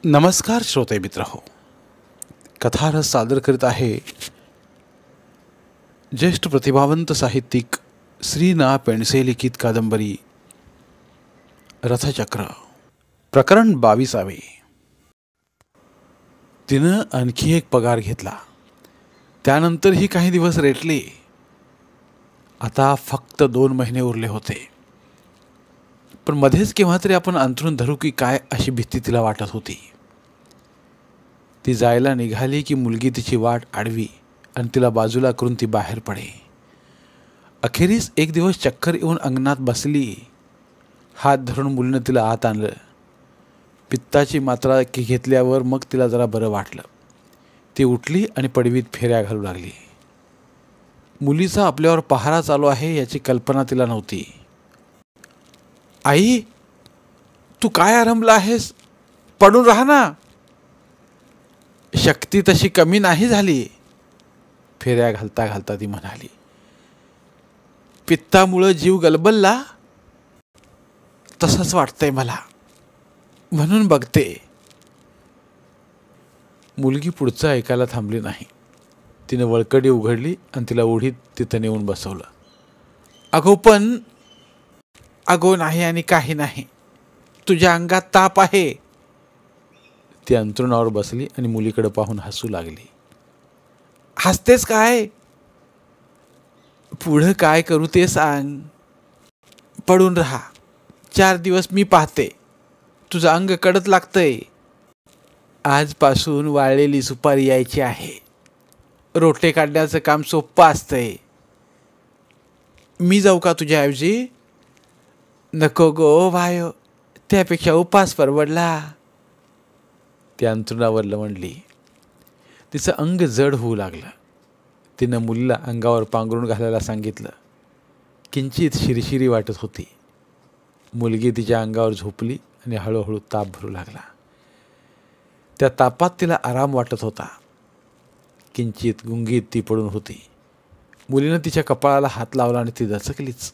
नमस्कार श्रोते मित्र हो. कथारस सादर करीत आहे ज्येष्ठ प्रतिभावंत साहित्यिक श्री ना पेंडसे लिखित कादंबरी रथचक्र, प्रकरण 22. तिनं आणखी एक पगार घेतला. त्यानंतरही काही दिवस रेटले. आता फक्त 2 महिने उरले होते. पण मध्येच केव्हा तरी आपण अंथरूण धरू की काय अशी भीती तिला वाटत होती. ती जायला निघाली की मुलगी तिची वाट आडवी आणि तिला बाजूला करून ती बाहेर पडे. अखेरीस एक दिवस चक्कर येऊन अंगणात बसली. हात धरून मुलीनं तिला आत आणलं. पित्ताची मात्रा घेतल्यावर मग तिला जरा बरं वाटलं. ती उठली आणि पडवीत फेऱ्या घालू लागली. मुलीचा आपल्यावर पहारा चालू आहे याची कल्पना तिला नव्हती. आई, तू काय आरंभला आहेस? पडून राहा ना. शक्ती तशी कमी नाही झाली, फेऱ्या घालता घालता ती म्हणाली. पित्तामुळं जीव गलबलला तसंच वाटतंय मला, म्हणून बघते. मुलगी पुढचं ऐकायला थांबली नाही. तिने वळकडी उघडली आणि तिला ओढीत तिथं नेऊन बसवलं. अगो नाही आणि काही नाही, तुझ्या अंगात ताप आहे. ती अंथरुणावर बसली आणि मुलीकडे पाहून हसू लागली. हसतेस काय? पुढं काय करू ते सांग. पडून राहा. 4 दिवस मी पाहते. तुझं अंग कडत लागतंय. आजपासून वाळलेली सुपारी यायची आहे. रोटे काढण्याचं काम सोपं असतंय. मी जाऊ का तुझ्याऐवजी? नको गो वायो, त्यापेक्षा उपास परवडला. ती अंथरुणावर लवंडली. तिचं अंग जड होऊ लागलं. तिनं मुलीला अंगावर पांघरून घालायला सांगितलं. किंचित शिरशिरी वाटत होती. मुलगी तिच्या अंगावर झोपली आणि हळूहळू ताप भरू लागला. त्या तापात तिला आराम वाटत होता. किंचित गुंगीत ती पडून होती. मुलीनं तिच्या कपाळाला हात लावला आणि ती दचकलीच.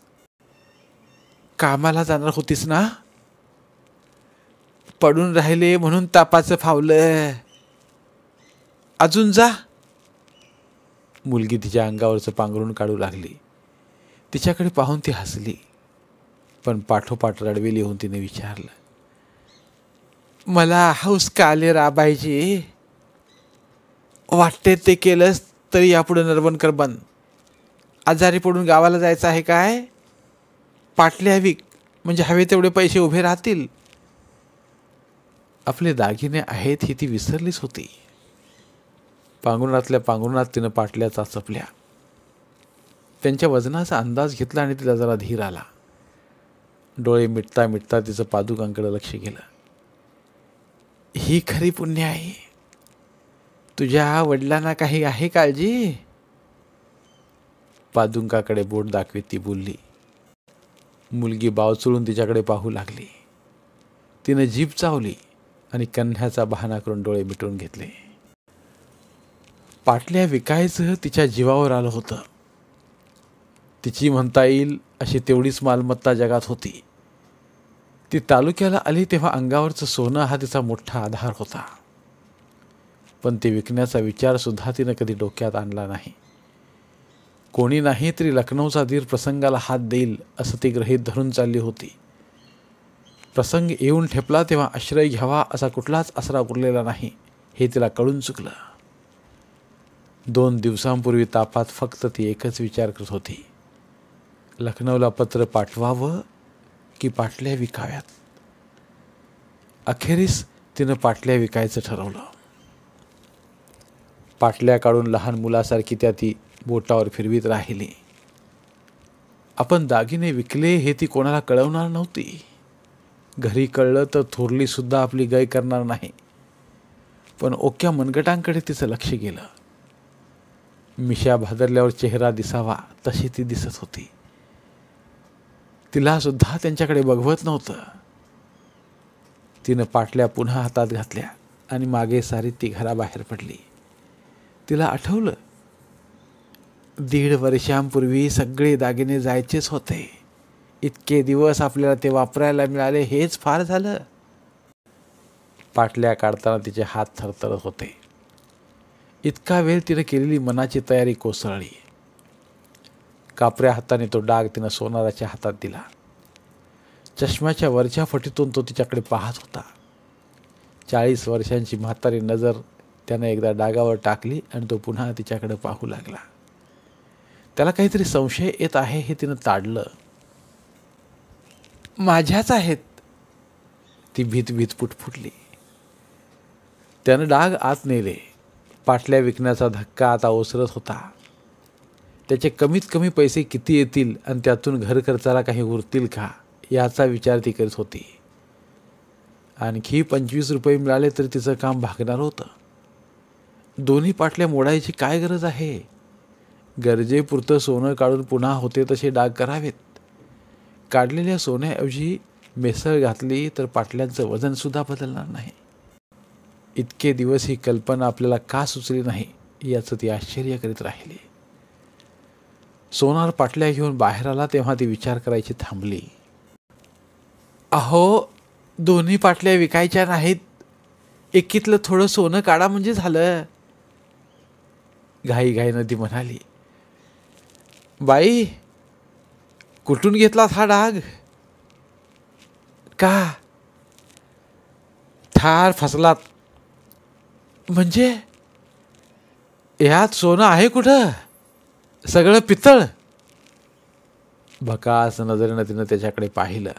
कामाला जाणार होतीस ना? पडून राहिले म्हणून तापाचं फावलं. अजून जा. मुलगी तिच्या अंगावरचं पांघरून काढू लागली. तिच्याकडे पाहून ती हसली, पण पाठोपाठ रडवेली होऊन तिने विचारलं, मला हौस का आले राबायची? वाटते ते केलंस तरी यापुढे नरवणकर बन. आजारी पडून गावाला जायचं आहे काय? पाटल्या विक, म्हणजे हवे तेवढे पैसे उभे राहतील. आपले दागिने आहेत ही ती विसरलीच होती. पांघरुणातल्या पांघरुणात तिनं पाटल्या चाचपल्या. त्यांच्या वजनाचा अंदाज घेतला आणि तिला जरा धीर आला. डोळे मिटता मिटता तिचं पादुकांकडे लक्ष गेलं. ही खरी पुण्य आहे. तुझ्या वडिलांना काही आहे काळजी? पादुकाकडे बोट दाखवीत ती बोलली. मुलगी बावचळून तिच्याकडे पाहू लागली. तिनं जीभ चावली आणि कन्ह्याचा बहाणा करून डोळे मिटून घेतले. पाटल्या विकायचं तिच्या जीवावर आलं होतं. तिची म्हणता येईल अशी तेवढीच मालमत्ता जगात होती. ती तालुक्याला आली तेव्हा अंगावरचं सोनं हा तिचा मोठा आधार होता. पण ते विकण्याचा विचारसुद्धा तिनं कधी डोक्यात आणला नाही. कोणी नाही तरी लखनौचा दीर प्रसंगाला हात देईल असं ती गृहीत धरून चालली होती. प्रसंग येऊन ठेपला तेव्हा आश्रय घ्यावा असा कुठलाच आसरा उरलेला नाही हे तिला कळून चुकलं. 2 दिवसांपूर्वी तापात फक्त ती एकच विचार करत होती, लखनौला पत्र पाठवावं की पाटल्या विकाव्यात. अखेरीस तिनं पाटल्या विकायचं ठरवलं. पाटल्या काढून लहान मुलासारखी ती बोटावर फिरवीत राहिली. आपण दागिने विकले हे ती कोणाला कळवणार नव्हती. घरी कळलं तर थोरलीसुद्धा आपली गय करणार नाही. पण ओक्या मनगटांकडे तिचं लक्ष गेलं. मिशा भादरल्यावर चेहरा दिसावा तशी ती दिसत होती. तिला सुद्धा त्यांच्याकडे बघवत नव्हतं. तिनं पाटल्या पुन्हा हातात घातल्या आणि मागे सारीत ती घराबाहेर पडली. तिला आठवलं, 1.5 वर्षांपूर्वी सगळे दागिने जायचेच होते. इतके दिवस आपल्याला ते वापरायला मिळाले हेच फार झालं. पाटल्या काढताना तिचे हात थरथरत होते. इतका वेळ तिने केलेली मनाची तयारी कोसळली. कापऱ्या हाताने तो डाग तिनं सोनाराच्या हातात दिला. चष्म्याच्या वरच्या फटीतून तो तिच्याकडे पाहत होता. 40 वर्षांची म्हातारी नजर त्यानं एकदा डागावर टाकली आणि तो पुन्हा तिच्याकडे पाहू लागला. त्याला काहीतरी संशय येत आहे हे तिनं ताडलं. माझ्याच आहेत, ती भीत भीत पुटफुटली. त्यानं डाग आत नेले. पाटल्या विकण्याचा धक्का आता ओसरत होता. त्याचे कमीत कमी पैसे किती येतील आणि त्यातून घर खर्चाला काही उरतील का याचा विचार ती करत होती. आणखी 25 रुपये मिळाले तर तिचं काम भागणार होतं. दोन्ही पाटल्या मोडायची काय गरज आहे? गरजेपुरतं सोनं काढून पुन्हा होते तसे डाग करावेत. काढलेल्या सोन्याऐवजी मेसळ घातली तर पाटल्यांचं वजनसुद्धा बदलणार नाही. इतके दिवस ही कल्पना आपल्याला का सुचली नाही याचं ती आश्चर्य करीत राहिली. सोनार पाटल्या घेऊन बाहेर आला तेव्हा ती विचार करायची थांबली. अहो, दोन्ही पाटल्या विकायच्या नाहीत, एकीतलं थोडं सोनं काढा म्हणजे झालं, घाईघाईनं ती म्हणाली. बाई, कुठून घेतलात हा डाग? का? ठार फसलात. म्हणजे यात सोनं आहे कुठं? सगळं पितळ. भकास नजरेनं तिनं त्याच्याकडे पाहिलं.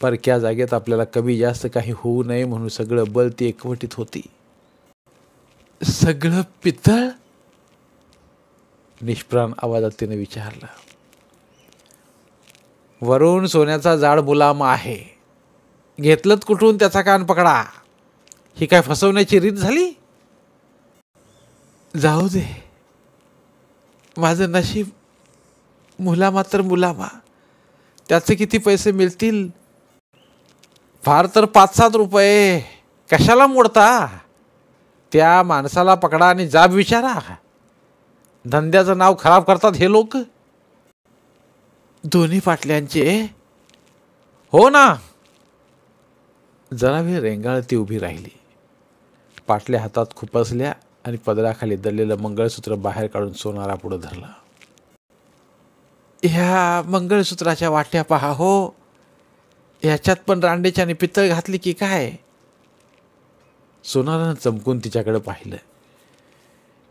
परक्या जागेत आपल्याला कमी जास्त काही होऊ नये म्हणून सगळं बल ती एकवटीत होती. सगळं पितळ? निष्प्राण आवाजात तिने विचारलं. वरून सोन्याचा जाड मुलामा आहे. घेतलंत कुठून त्याचा कान पकडा. ही काय फसवण्याची रीत झाली? जाऊ दे, माझं नशीब. मुलामा तर मुलामा, त्याचे किती पैसे मिळतील? फार तर 5-7 रुपये. कशाला मोडता? त्या माणसाला पकडा आणि जाब विचारा. धंद्याचं नाव खराब करतात हे लोक. दोन्ही पाटल्यांचे? हो ना. जरा वेळ रेंगाळत ती उभी राहिली. पाटल्या हातात खुपसल्या आणि पदराखाली दडलेलं मंगळसूत्र बाहेर काढून सोनारा पुढं धरलं. ह्या मंगळसूत्राच्या वाट्या पहा हो. ह्याच्यात पण रांडेच्याने पितळ घातली की काय? सोनारानं चमकून तिच्याकडे पाहिलं.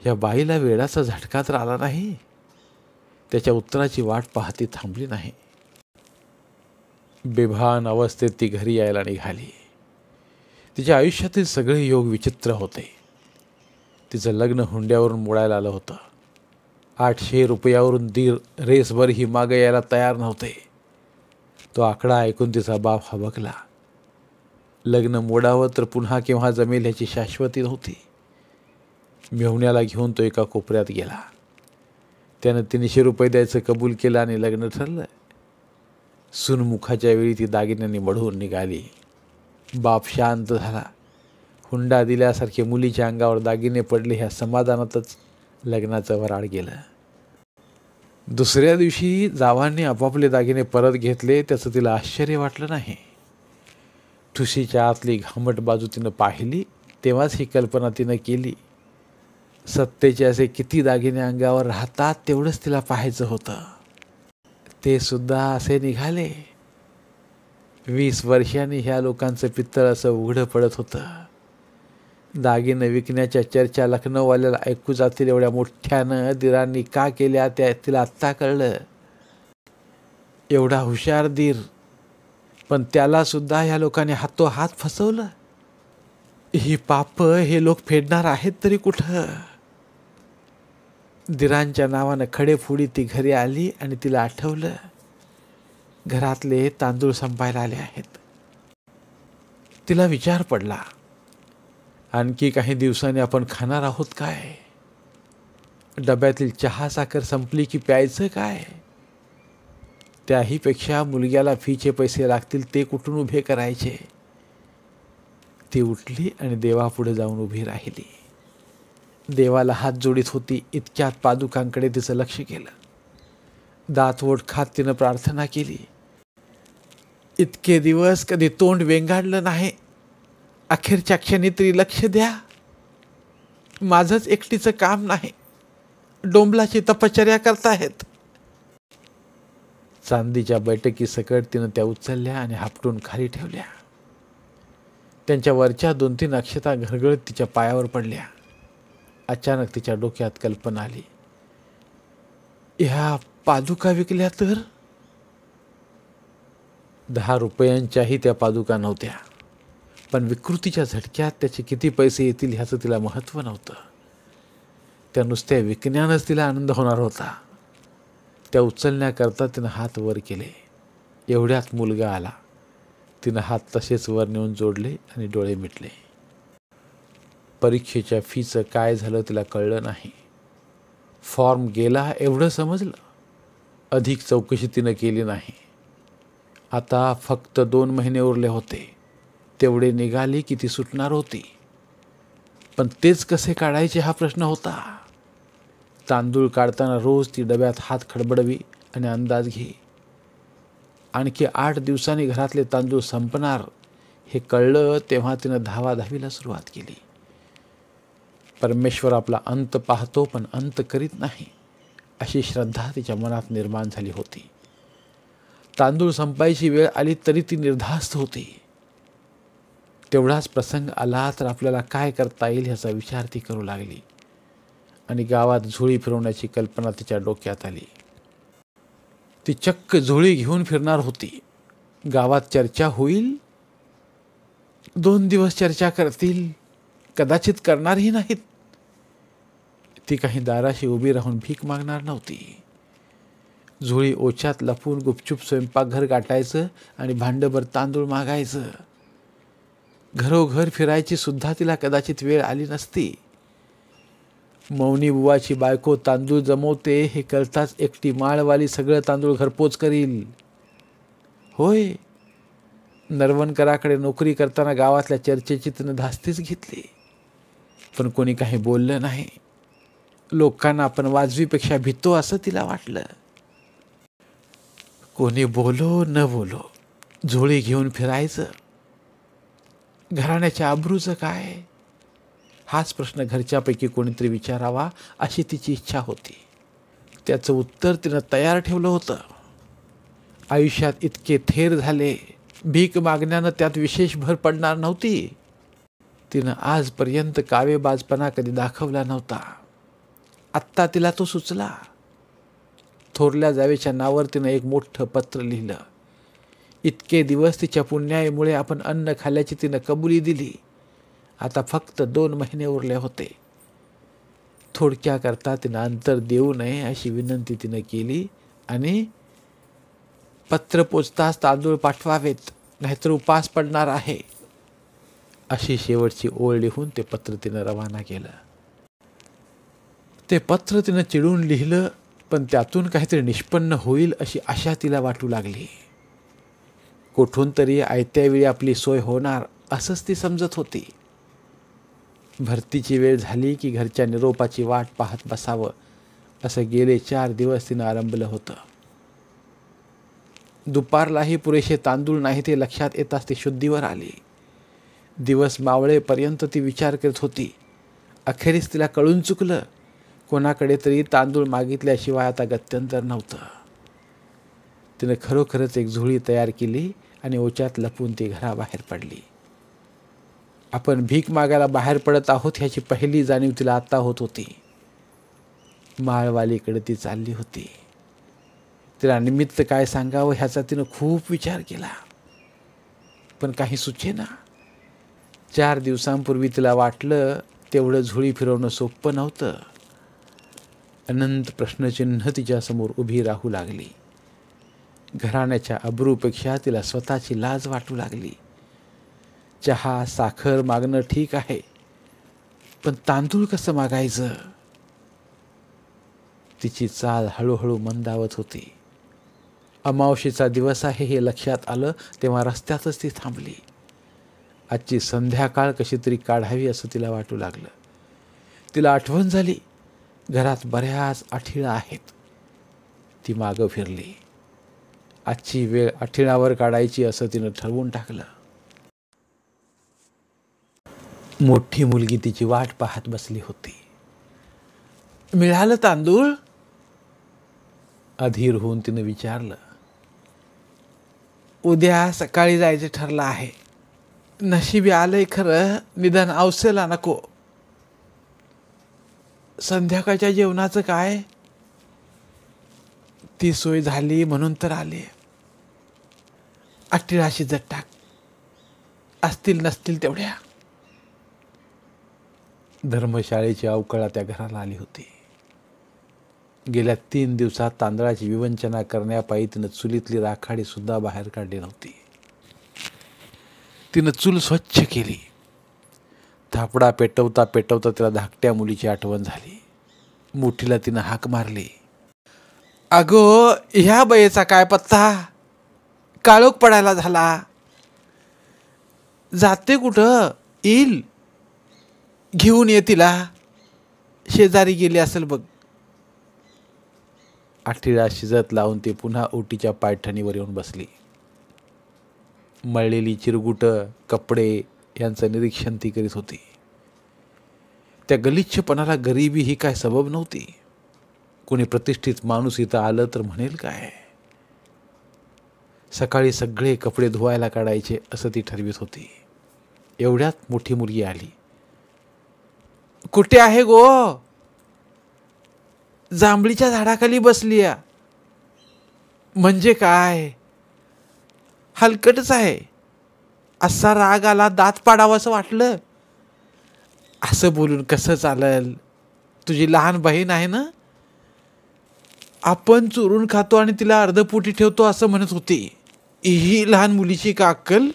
या बाईला वेळाचा झटका तर आला नाही. त्याच्या उत्तराची वाट पाहती थांबली नाही. बेभान अवस्थेत ती घरी यायला निघाली. तिच्या आयुष्यातील सगळे योग विचित्र होते. तिचं लग्न हुंड्यावरून मोडायला आलं होतं. 800 रुपयावरून दीर रेसभर ही मागं यायला तयार नव्हते. तो आकडा ऐकून तिचा बाप हबकला. लग्न मोडावं तर पुन्हा केव्हा जमेल ह्याची शाश्वती नव्हती. मेहुण्याला घेऊन तो एका कोपऱ्यात गेला. त्यानं 300 रुपये द्यायचं कबूल केलं आणि लग्न ठरलं. सुनमुखाच्या वेळी ती दागिन्यांनी मढवून निघाली. बाप शांत झाला. हुंडा दिल्यासारखे मुलीच्या अंगावर दागिने पडले ह्या समाधानातच लग्नाचं वराड गेलं. दुसऱ्या दिवशी जावांनी आपापले दागिने परत घेतले. त्याचं तिला आश्चर्य वाटलं नाही. ठुशीच्या आतली घामट बाजू तिनं पाहिली तेव्हाच ही कल्पना तिनं केली. सत्तेचे असे किती दागिने अंगावर राहतात तेवढंच तिला पाहायचं होतं. ते सुद्धा असे निघाले. 20 वर्षांनी ह्या लोकांचं पित्तळ असं उघडं पडत होतं. दागिने विकण्याच्या चर्चा लखनौवाल्याला ऐकू जातील एवढ्या मोठ्यानं दिरांनी का केल्या त्या तिला आत्ता कळलं. एवढा हुशार दीर, पण त्याला सुद्धा ह्या लोकांनी हातोहात फसवलं. ही पाप हे लोक फेडणार आहेत तरी कुठं? दिरांच्या नावानं खडेफोडी ती घरी आली आणि तिला आठवलं घरातले तांदूळ संपायला आले आहेत. तिला विचार पडला, आणखी काही दिवसांनी आपण खाणार आहोत काय? डब्यातील चहा साखर संपली की प्यायचं काय? त्याहीपेक्षा मुलग्याला फीचे पैसे लागतील ते कुठून उभे करायचे? ती उठली आणि देवापुढे जाऊन उभी राहिली. देवाला हात जोडीत होती. इतक्यात पादुकांकडे तिचं लक्ष गेलं. दातवोट खात तिनं प्रार्थना केली. इतके दिवस कधी तोंड वेंगाडलं नाही. अखेरच्या क्षणी तरी लक्ष द्या. माझंच एकटीचं काम नाही, डोंबलाची तपश्चर्या करतायत. चांदीच्या बैठकीसकट तिनं त्या उचलल्या आणि हापटून खाली ठेवल्या. त्यांच्या वरच्या 2-3 अक्षता घरगळत तिच्या पायावर पडल्या. अचानक तिच्या डोक्यात कल्पना आली, ह्या पादुका विकल्या तर? 10 रुपयांच्याही त्या पादुका नव्हत्या, पण विकृतीच्या झटक्यात त्याचे किती पैसे येतील ह्याचं तिला महत्त्व नव्हतं. त्या नुसत्या विकण्यानंच तिला आनंद होणार होता. त्या उचलण्याकरता तिनं हात वर केले. एवढ्यात मुलगा आला. तिनं हात तसेच वर नेऊन जोडले आणि डोळे मिटले. परीक्षेच्या फीचं काय झालं तिला कळलं नाही. फॉर्म गेला एवढं समजलं. अधिक चौकशी तिनं केली नाही. आता फक्त 2 महिने उरले होते. तेवढे निघाले की ती सुटणार होती. पण तेच कसे काढायचे हा प्रश्न होता. तांदूळ काढताना रोज ती डब्यात हात खडबडवी आणि अंदाज घे. आणखी 8 दिवसांनी घरातले तांदूळ संपणार हे कळलं तेव्हा तिनं धावाधावीला सुरुवात केली. परमेश्वर आपला अंत पाहतो पण अंत करीत नाही, अशी श्रद्धा तिच्या मनात निर्माण झाली होती. तांदूळ संपायची वेळ आली तरी ती निर्धास्त होती. तेवढाच प्रसंग आला तर आपल्याला काय करता येईल ह्याचा विचार ती करू लागली आणि गावात झोळी फिरवण्याची कल्पना तिच्या डोक्यात आली. ती चक्क झोळी घेऊन फिरणार होती. गावात चर्चा होईल. 2 दिवस चर्चा करतील, कदाचित करणारही नाहीत. ती काही दाराशी उभी राहून भीक मागणार नव्हती. झोळी ओच्यात लपून गुपचूप स्वयंपाकघर गाठायचं आणि भांडभर तांदूळ मागायचं. घरोघर फिरायची सुद्धा तिला कदाचित वेळ आली नसती. मौनी बुवाची बायको तांदूळ जमवते हे कळताच एकटी माळवाली सगळं तांदूळ घरपोच करील. होय, नरवणकराकडे नोकरी करताना गावातल्या चर्चेची तिनं धास्तीच घेतली, पण कोणी काही बोललं नाही. लोकांना आपण वाजवीपेक्षा भीतो असं तिला वाटलं. कोणी बोलो न बोलो झोळी घेऊन फिरायचं. घराण्याच्या अब्रूचं काय, हाच प्रश्न घरच्यापैकी कोणीतरी विचारावा अशी तिची इच्छा होती. त्याचं उत्तर तिनं तयार ठेवलं होतं. आयुष्यात इतके थेर झाले, भीक मागण्यानं त्यात विशेष भर पडणार नव्हती. तिनं आजपर्यंत कावेबाजपणा कधी दाखवला नव्हता. आत्ता तिला तो सुचला. थोरल्या जावेच्या नावावर तिनं एक मोठं पत्र लिहिलं. इतके दिवस तिच्या पुण्याईमुळे आपण अन्न खाल्ल्याची तिनं कबुली दिली. आता फक्त 2 महिने उरले होते. थोडक्याकरता तिनं अंतर देऊ नये अशी विनंती तिनं केली आणि पत्र पोचताच तांदूळ पाठवावेत, नाहीतर उपास पडणार आहे, अशी शेवटची ओळ लिहून ते पत्र तिनं रवाना केलं. ते पत्र तिनं चिडून लिहिलं, पण त्यातून काहीतरी निष्पन्न होईल अशी आशा तिला वाटू लागली. कुठून तरी आयत्या वेळी आपली सोय होणार असंच ती समजत होती. भरतीची वेळ झाली की घरच्या निरोपाची वाट पाहत बसावं असं गेले 4 दिवस तिनं आरंभलं होतं. दुपारलाही पुरेसे तांदूळ नाही ते लक्षात येताच ती शुद्धीवर आली. दिवस मावळेपर्यंत ती विचार करत होती. अखेरीस तिला कळून चुकलं, कोणाकडे तरी तांदूळ मागितल्याशिवाय आता गत्यंतर नव्हतं. तिनं खरोखरच एक झोळी तयार केली आणि ओच्यात लपून ती घराबाहेर पडली. आपण भीक मागायला बाहेर पडत आहोत ह्याची पहिली जाणीव तिला आत्ता होत होती. माळवालीकडे ती चालली होती. तिला निमित्त काय सांगावं ह्याचा तिनं खूप विचार केला, पण काही सुचेना. 4 दिवसांपूर्वी तिला वाटलं तेवढं झोळी फिरवणं सोपं नव्हतं. अनंत प्रश्नचिन्ह तिच्यासमोर उभी राहू लागली. घराण्याच्या अब्रूपेक्षा तिला स्वतःची लाज वाटू लागली. चहा साखर मागणं ठीक आहे, पण तांदूळ कसं मागायचं? तिची चाल हळूहळू मंदावत होती. अमावस्येचा दिवस आहे हे लक्षात आलं तेव्हा रस्त्यातच ती थांबली. आजची संध्याकाळ कशी तरी काढावी असं तिला वाटू लागलं. तिला आठवण झाली, घरात बऱ्याच आठिळा आहेत. ती मागं फिरली. आजची वेळ आठिळावर काढायची असं तिनं ठरवून टाकलं. मोठी मुलगी तिची वाट पाहत बसली होती. मिळालं तांदूळ? अधीर होऊन तिने विचारलं. उद्या सकाळी जायचं ठरलं आहे. नशिबी आलंय खरं, निदान अवसेला नको. संध्याकाळच्या जेवणाचं काय? ती सोय झाली म्हणून तर आले. अट्टीला शिजत टाक, असतील नसतील तेवढ्या. धर्मशाळेची अवकळा त्या घराला आली होती. गेल्या 3 दिवसात तांदळाची विवंचना करण्यापायी तिनं चुलीतली राखाडी सुद्धा बाहेर काढली नव्हती. तिनं चूल स्वच्छ केली. थापडा पेटवता पेटवता तिला धाकट्या मुलीची आठवण झाली. मोठीला तिनं हाक मारली. अगो, ह्या बयेचा काय पत्ता? काळोख पडायला झाला. जाते कुठं? येईल, घेऊन ये तिला. शेजारी गेली असेल बघ. आठीला शिजत लावून ती पुन्हा ओटीच्या पायठणीवर येऊन बसली. मळलेली चिरगुटं कपडे यांचं निरीक्षण ती करीत होती. त्या गलिच्छपणाला गरिबी ही काय सबब नव्हती. कोणी प्रतिष्ठित माणूस इथं आलं तर म्हणेल काय? सकाळी सगळे कपडे धुवायला काढायचे असं ती ठरवीत होती. एवढ्यात मोठी मुलगी आली. कुठे आहे गो? जांभळीच्या झाडाखाली बसली. म्हणजे काय? हलकटच आहे. असा राग आला, दात पाडावं असं वाटलं. असं बोलून कसं चालेल? तुझी लहान बहीण आहे ना? आपण चोरून खातो आणि तिला अर्धपोटी ठेवतो असं म्हणत होती. ही लहान मुलीची का अक्कल?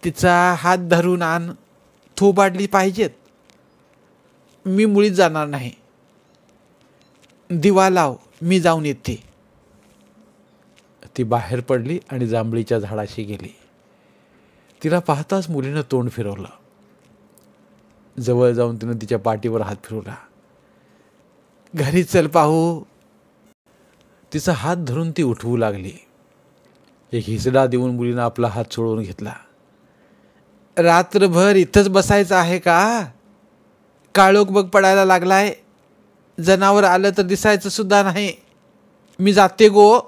तिचा हात धरून आण, थोबाडली पाहिजेत. मी मुळीच जाणार नाही. दिवा लाव, मी जाऊन येते. ती बाहेर पडली आणि जांभळीच्या झाडाशी गेली. तिला पाहताच मुलीनं तोंड फिरवलं. जवळ जाऊन तिनं तिच्या पाठीवर हात फिरवला. घरी चल पाहू. तिचा हात धरून ती उठवू लागली. एक हिसडा देऊन मुलीनं आपला हात सोडवून घेतला. रात्रभर इथंच बसायचं आहे का? काळोख बघ पडायला लागलाय. जनावर आलं तर दिसायचं सुद्धा नाही. मी जाते गो.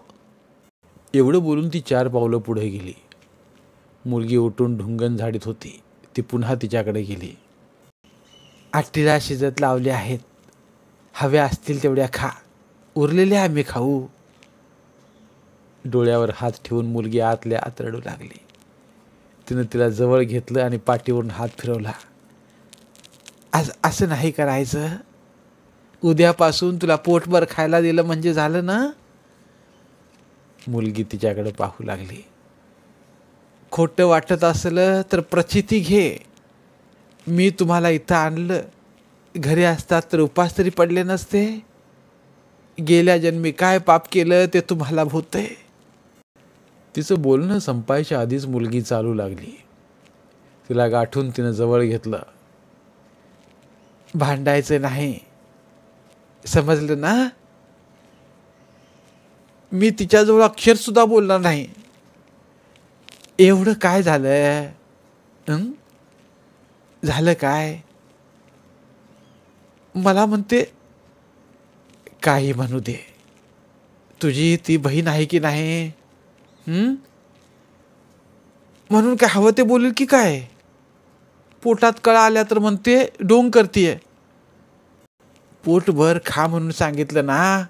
एवढं बोलून ती 4 पावलं पुढे गेली. मुलगी उठून ढुंगण झाडीत होती. ती पुन्हा तिच्याकडे गेली. आट्टीला शिजत लावले आहेत. हव्या असतील तेवढ्या खा. उरलेल्या आम्ही खाऊ. डोळ्यावर हात ठेवून मुलगी आतल्या आत रडू लागली. तिनं तिला जवळ घेतलं आणि पाठीवरून हात फिरवला. असं नाही करायचं. उद्यापासून तुला पोटभर खायला दिलं म्हणजे झालं ना? मुलगी तिच्याकडे पाहू लागली. खोटं वाटत असलं तर प्रचिती घे. मी तुम्हाला इथं आणलं. घरी असतात तर उपास तरी पडले नसते. गेल्या जन्मी काय पाप केलं ते तुम्हाला भूतय. तिचं बोलणं संपायच्या आधीच मुलगी चालू लागली. तिला गाठून तिनं जवळ घेतलं. भांडायचं नाही, समजलं ना? मी तिच्याजवळ अक्षर सुद्धा बोलणार नाही. एवढं काय झालं? झालं काय? मला म्हणते काही म्हणू दे. तुझी ती बहीण आहे की नाही? म्हणून काय हवं ते बोलेल की काय? पोटात कळा आल्या तर म्हणते डोंग करतीये. पोटभर खा म्हणून सांगितलं ना.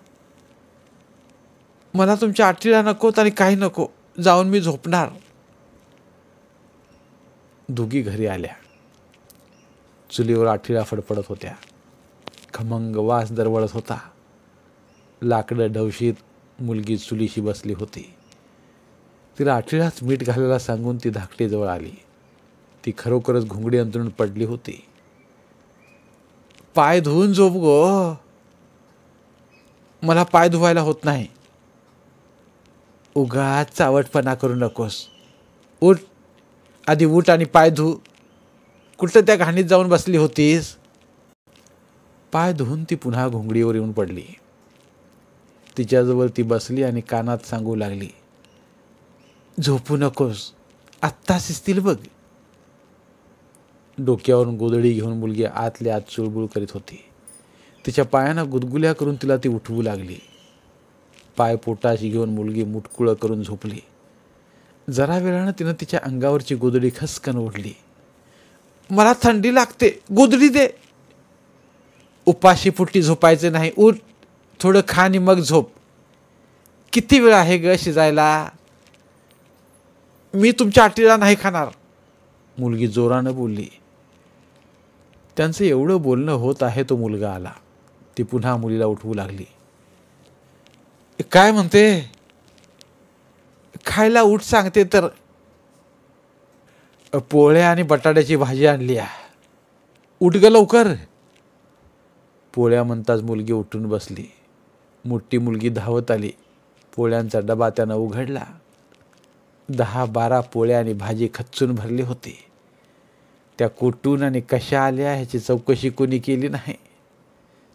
मला तुमच्या आटीला नकोत आणि काही नको. जाऊन मी झोपणार. दोघी घरी आल्या. चुलीवर आठीला फडफडत होत्या. खमंग वास दरवळत होता. लाकडं ढवशीत मुलगी चुलीशी बसली होती. तिला आठीलाच मीठ घालायला सांगून ती धाकटीजवळ आली. ती खरोखरच घुंगडी अंतरून पडली होती. पाय धुवून झोप गो. मला पाय धुवायला होत नाही. उगाच चावटपणा करू नकोस. उठ, आधी उठ आणि पाय धु. कुठं त्या घाणीत जाऊन बसली होतीस? पाय धुवून ती पुन्हा घोंगडीवर येऊन पडली. तिच्याजवळ ती बसली आणि कानात सांगू लागली. झोपू नकोस, आत्ता शिजतील बघ. डोक्यावरून गोधडी घेऊन मुलगी आतल्या आत चुळबुळ करीत होती. तिच्या पायांना गुदगुल्या करून तिला ती उठवू लागली. पाय पोटाशी घेऊन मुलगी मुटकुळं करून झोपली. जरा वेळानं तिनं तिच्या अंगावरची गोधडी खसकन ओढली. मला थंडी लागते, गोधडी दे. उपाशी पोटी झोपायचे नाही, उठ, थोडं खा आणि मग झोप. किती वेळ आहे ग शिजायला? मी तुमच्या आटीला नाही खाणार, मुलगी जोरानं बोलली. त्यांचं एवढं बोलणं होत आहे तो मुलगा आला. ती पुन्हा मुलीला उठवू लागली. काय म्हणते? खायला उठ सांगते तर. पोळ्या आणि बटाट्याची भाजी आणली आहे, उठ ग लवकर. पोळ्या म्हणताच मुलगी उठून बसली. मोठी मुलगी धावत आली. पोळ्यांचा डबा त्यानं उघडला. 10-12 पोळ्या आणि भाजी खच्चून भरली होती. त्या कुठून आणि कशा आल्या ह्याची चौकशी कोणी केली नाही.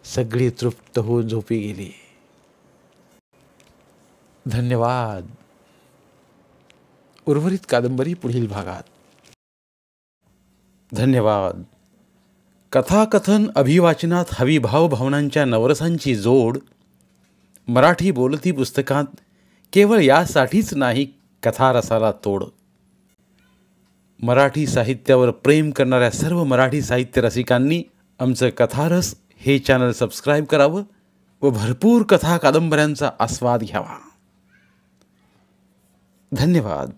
सगळी तृप्त होऊन झोपी गेली. धन्यवाद. उर्वरित कादंबरी पुढील भागात. धन्यवाद. कथाकथन अभिवाचनात हवी भावभावनांच्या नवरसांची जोड मराठी बोलती पुस्तकात केवळ यासाठीच नाही, कथारसाला तोड. मराठी साहित्यावर प्रेम करणाऱ्या सर्व मराठी साहित्य रसिकांनी आमचं कथारस हे चॅनल सबस्क्राईब करावं व भरपूर कथा कादंबऱ्यांचा आस्वाद घ्यावा. धन्यवाद.